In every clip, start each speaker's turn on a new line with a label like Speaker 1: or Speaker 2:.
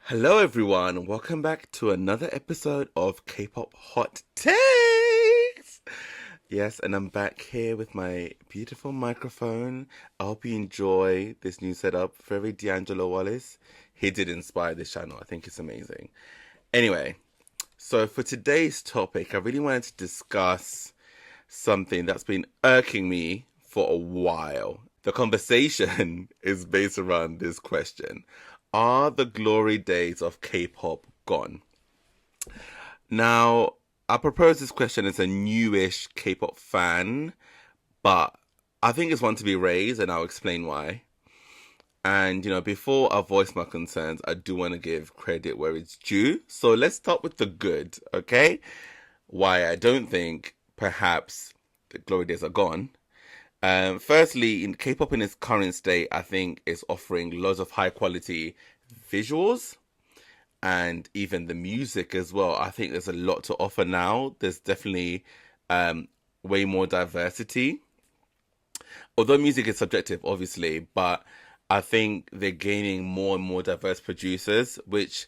Speaker 1: Hello, everyone. Welcome back to another episode of K-pop Hot Takes. Yes, and I'm back here with my beautiful microphone. I hope you enjoy this new setup. Very D'Angelo Wallace. He did inspire this channel. I think it's amazing. Anyway, so for today's topic, I really wanted to discuss something that's been irking me for a while. The conversation is based around this question. Are the glory days of K-pop gone? Now, I propose this question as a newish K-pop fan, but I think it's one to be raised, and I'll explain why. And, before I voice my concerns, I do want to give credit where it's due. So let's start with the good, okay? Why I don't think perhaps the glory days are gone. Firstly, in K-pop in its current state, I think it's offering loads of high quality visuals and even the music as well. I think there's a lot to offer now. There's definitely way more diversity. Although music is subjective, obviously, but I think they're gaining more and more diverse producers, which,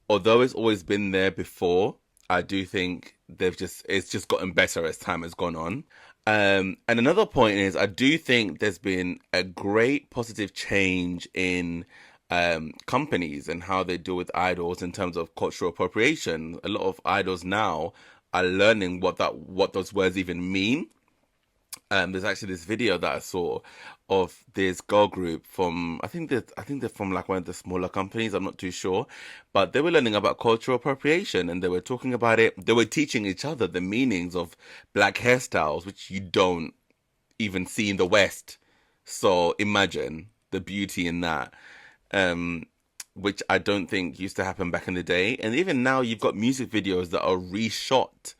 Speaker 1: although it's always been there before, I do think it's just gotten better as time has gone on. And another point is, I do think there's been a great positive change in companies and how they deal with idols in terms of cultural appropriation. A lot of idols now are learning what those words even mean. There's actually this video that I saw of this girl group from I think they're from like one of the smaller companies. I'm not too sure, but they were learning about cultural appropriation and they were talking about it. They were teaching each other the meanings of black hairstyles, which you don't even see in the West. So imagine the beauty in that, which I don't think used to happen back in the day. And even now, you've got music videos that are reshot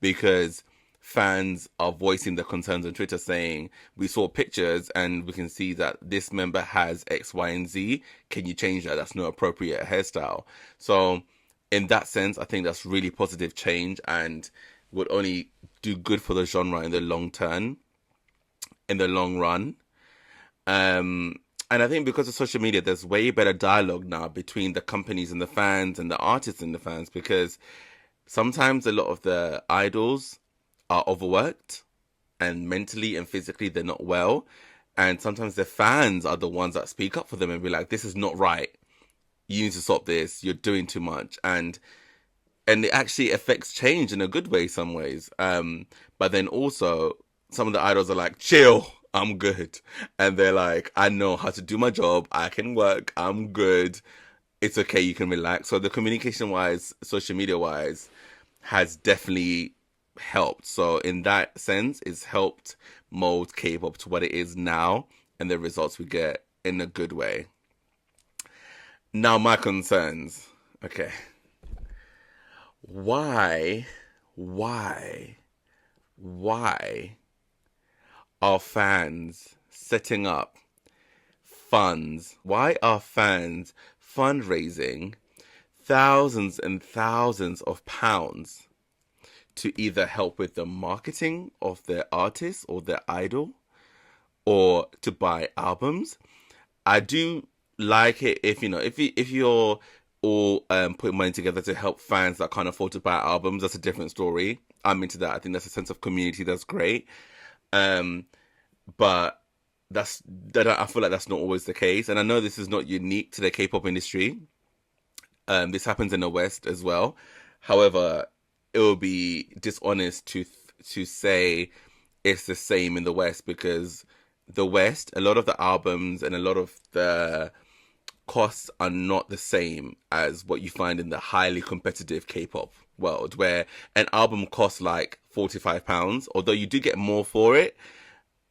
Speaker 1: because fans are voicing their concerns on Twitter saying, we saw pictures and we can see that this member has X, Y, and Z. Can you change that? That's no appropriate hairstyle. So in that sense, I think that's really positive change and would only do good for the genre in the long term, in the long run. And I think because of social media, there's way better dialogue now between the companies and the fans and the artists and the fans, because sometimes a lot of the idols are overworked and mentally and physically they're not well. And sometimes the fans are the ones that speak up for them and be like, this is not right. You need to stop this. You're doing too much. And it actually affects change in a good way some ways. But then also some of the idols are like, chill, I'm good. And they're like, I know how to do my job. I can work. I'm good. It's okay. You can relax. So the communication wise, social media wise, has definitely helped. So in that sense, it's helped mold K-pop to what it is now and the results we get in a good way. Now my concerns. Okay. Why are fans setting up funds? Why are fans fundraising thousands and thousands of pounds to either help with the marketing of their artist or their idol or to buy albums? I do like it if you're all putting money together to help fans that can't afford to buy albums. That's a different story. I'm into that. I think that's a sense of community that's great. But I feel like that's not always the case, and I know this is not unique to the K-pop industry. This happens in the West as well. However, it will be dishonest to say it's the same in the West, because the West, a lot of the albums and a lot of the costs are not the same as what you find in the highly competitive K-pop world, where an album costs like £45, although you do get more for it,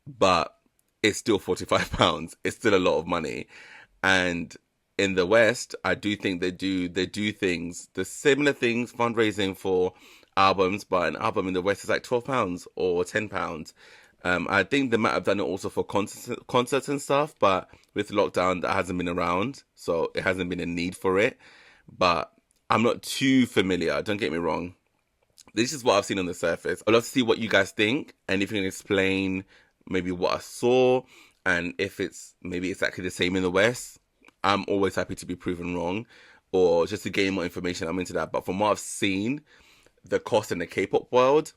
Speaker 1: but it's still £45. It's still a lot of money. And in the West, I do think they do things, the similar things, fundraising for albums, but an album in the West is like £12 or £10. I think they might have done it also for concerts and stuff, but with lockdown, that hasn't been around, so it hasn't been a need for it. But I'm not too familiar, don't get me wrong. This is what I've seen on the surface. I'd love to see what you guys think, and if you can explain maybe what I saw, and if it's maybe exactly the same in the West. I'm always happy to be proven wrong. or just to gain more information, I'm into that. But from what I've seen, the cost in the K-pop world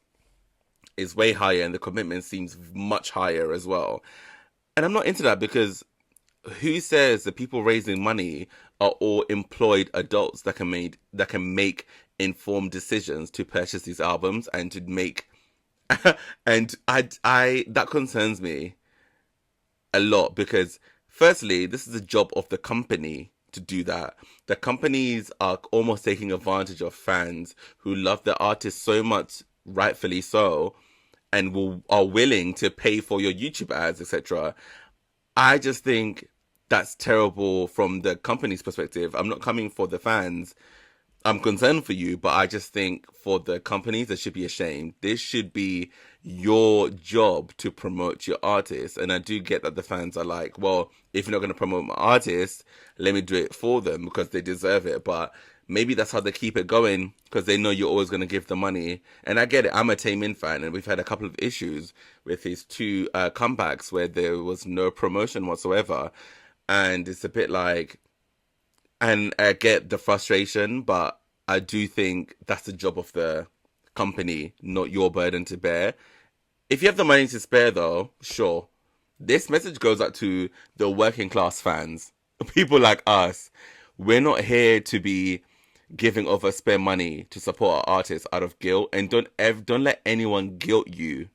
Speaker 1: is way higher, and the commitment seems much higher as well. And I'm not into that because who says the people raising money are all employed adults that can make informed decisions to purchase these albums and to make and I that concerns me a lot because firstly, this is the job of the company to do that. The companies are almost taking advantage of fans who love the artist so much, rightfully so, and are willing to pay for your YouTube ads, etc. I just think that's terrible from the company's perspective. I'm not coming for the fans. I'm concerned for you, but I just think for the companies, they should be ashamed. This should be your job to promote your artist. And I do get that the fans are like, well, if you're not going to promote my artist, let me do it for them because they deserve it. But maybe that's how they keep it going because they know you're always going to give the money. And I get it. I'm a Taemin fan, and we've had a couple of issues with his two comebacks where there was no promotion whatsoever. And it's a bit like, and I get the frustration, but I do think that's the job of the company, not your burden to bear. If you have the money to spare, though, sure. This message goes out to the working class fans, people like us. We're not here to be giving over spare money to support our artists out of guilt, and don't let anyone guilt you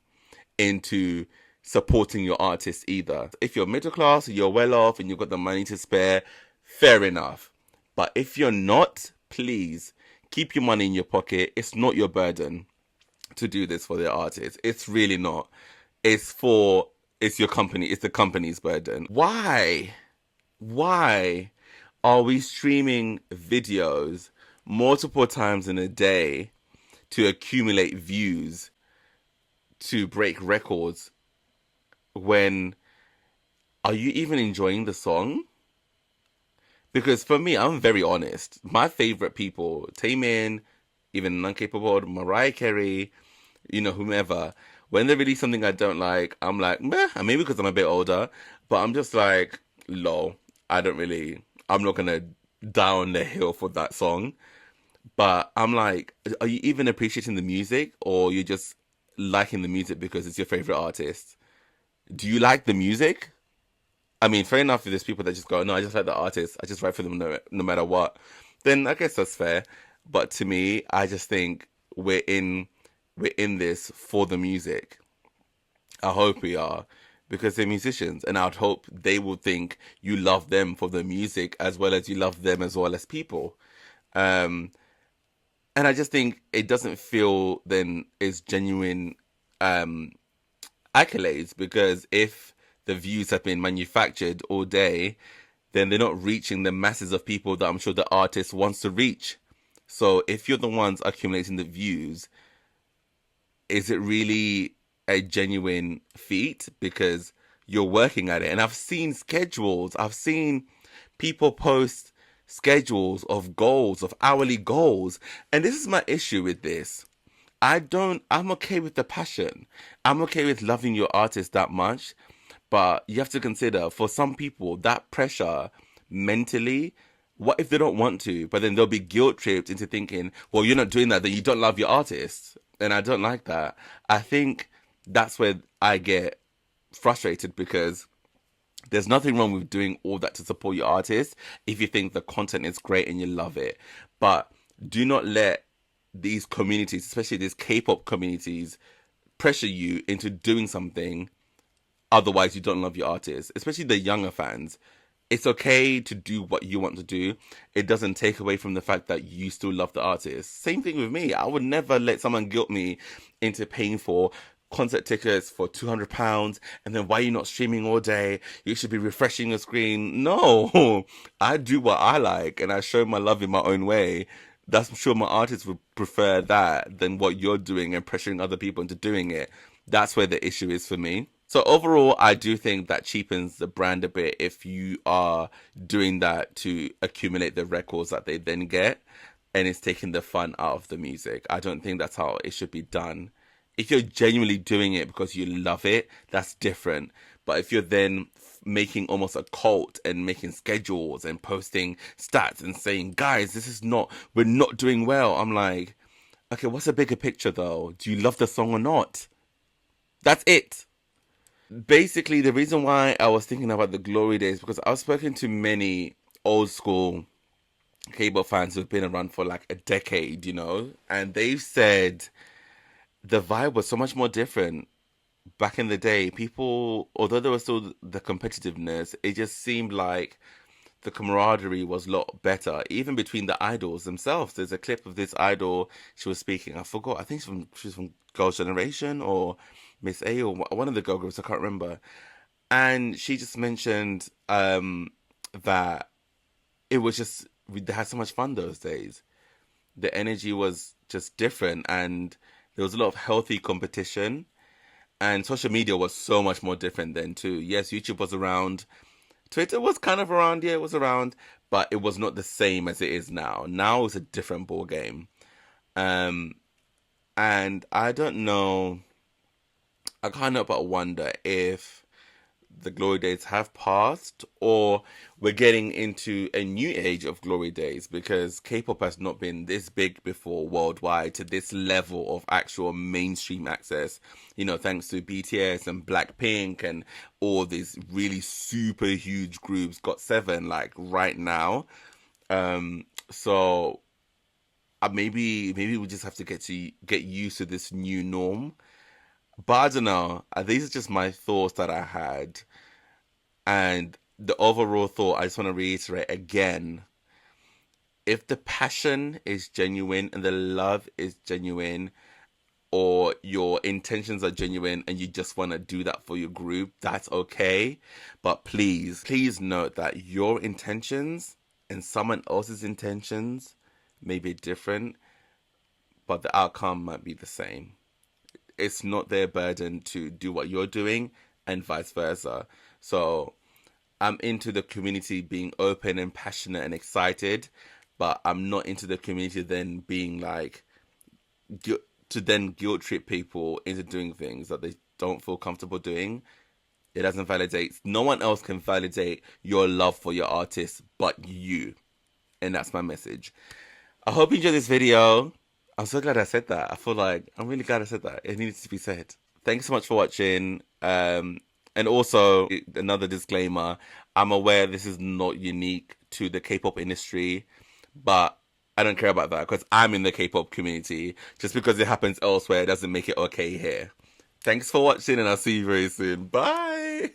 Speaker 1: into supporting your artists either. If you're middle class, you're well off, and you've got the money to spare, fair enough. But if you're not, please keep your money in your pocket. It's not your burden to do this for the artist. It's really not. It's your company. It's the company's burden. Why are we streaming videos multiple times in a day to accumulate views to break records when are you even enjoying the song? Because for me, I'm very honest. My favorite people, Taemin, even non-capable, Mariah Carey, whomever, when they release something I don't like, I'm like, meh, and maybe because I'm a bit older, but I'm just like, lol, I'm not going to die on the hill for that song. But I'm like, are you even appreciating the music, or you're just liking the music because it's your favorite artist? Do you like the music? I mean, fair enough if there's people that just go, no, I just like the artist. I just write for them no matter what. Then I guess that's fair. But to me, I just think we're in this for the music. I hope we are, because they're musicians, and I'd hope they will think you love them for the music as well as you love them as well as people. And I just think it doesn't feel then is genuine accolades, because if the views have been manufactured all day, then they're not reaching the masses of people that I'm sure the artist wants to reach. So if you're the ones accumulating the views, is it really a genuine feat? Because you're working at it. And I've seen schedules. I've seen people post schedules of goals, of hourly goals. And this is my issue with this. I'm okay with the passion. I'm okay with loving your artist that much. But you have to consider, for some people, that pressure mentally, what if they don't want to? But then they'll be guilt-tripped into thinking, well, you're not doing that, then you don't love your artist. And I don't like that. I think that's where I get frustrated, because there's nothing wrong with doing all that to support your artist if you think the content is great and you love it. But do not let these communities, especially these K-pop communities, pressure you into doing something otherwise you don't love your artist, especially the younger fans. It's okay to do what you want to do. It doesn't take away from the fact that you still love the artist. Same thing with me. I would never let someone guilt me into paying for concert tickets for £200 and then why are you not streaming all day? You should be refreshing your screen. No, I do what I like and I show my love in my own way. I'm sure my artists would prefer that than what you're doing and pressuring other people into doing it. That's where the issue is for me. So overall, I do think that cheapens the brand a bit if you are doing that to accumulate the records that they then get, and it's taking the fun out of the music. I don't think that's how it should be done. If you're genuinely doing it because you love it, that's different. But if you're then making almost a cult and making schedules and posting stats and saying, guys, we're not doing well. I'm like, okay, what's the bigger picture though? Do you love the song or not? That's it. Basically, the reason why I was thinking about the glory days, because I've spoken to many old school K-pop fans who've been around for like a decade, and they've said the vibe was so much more different back in the day. People, although there was still the competitiveness, it just seemed like the camaraderie was a lot better, even between the idols themselves. There's a clip of this idol. She was speaking. I forgot. I think she's from Girls' Generation or Miss A or one of the girl groups. I can't remember. And she just mentioned that it was just they had so much fun those days. The energy was just different, and there was a lot of healthy competition. And social media was so much more different then too. Yes, YouTube was around. Twitter was kind of around, yeah, it was around, but it was not the same as it is now. Now it's a different ball game. Um, and I don't know, I can't help but wonder if the glory days have passed or we're getting into a new age of glory days, because K-pop has not been this big before worldwide to this level of actual mainstream access, thanks to BTS and Blackpink and all these really super huge groups. Got seven like right now. So maybe we just have to get used to this new norm. But I don't know. These are just my thoughts that I had. And the overall thought, I just want to reiterate again. If the passion is genuine and the love is genuine, or your intentions are genuine and you just want to do that for your group, that's okay. But please note that your intentions and someone else's intentions may be different, but the outcome might be the same. It's not their burden to do what you're doing and vice versa. So I'm into the community being open and passionate and excited, but I'm not into the community then being like, to then guilt trip people into doing things that they don't feel comfortable doing. It doesn't validate. No one else can validate your love for your artist but you. And that's my message. I hope you enjoyed this video. I'm so glad I said that. I'm really glad I said that. It needs to be said. Thanks so much for watching. And also, another disclaimer, I'm aware this is not unique to the K-pop industry, but I don't care about that because I'm in the K-pop community. Just because it happens elsewhere doesn't make it okay here. Thanks for watching, and I'll see you very soon. Bye!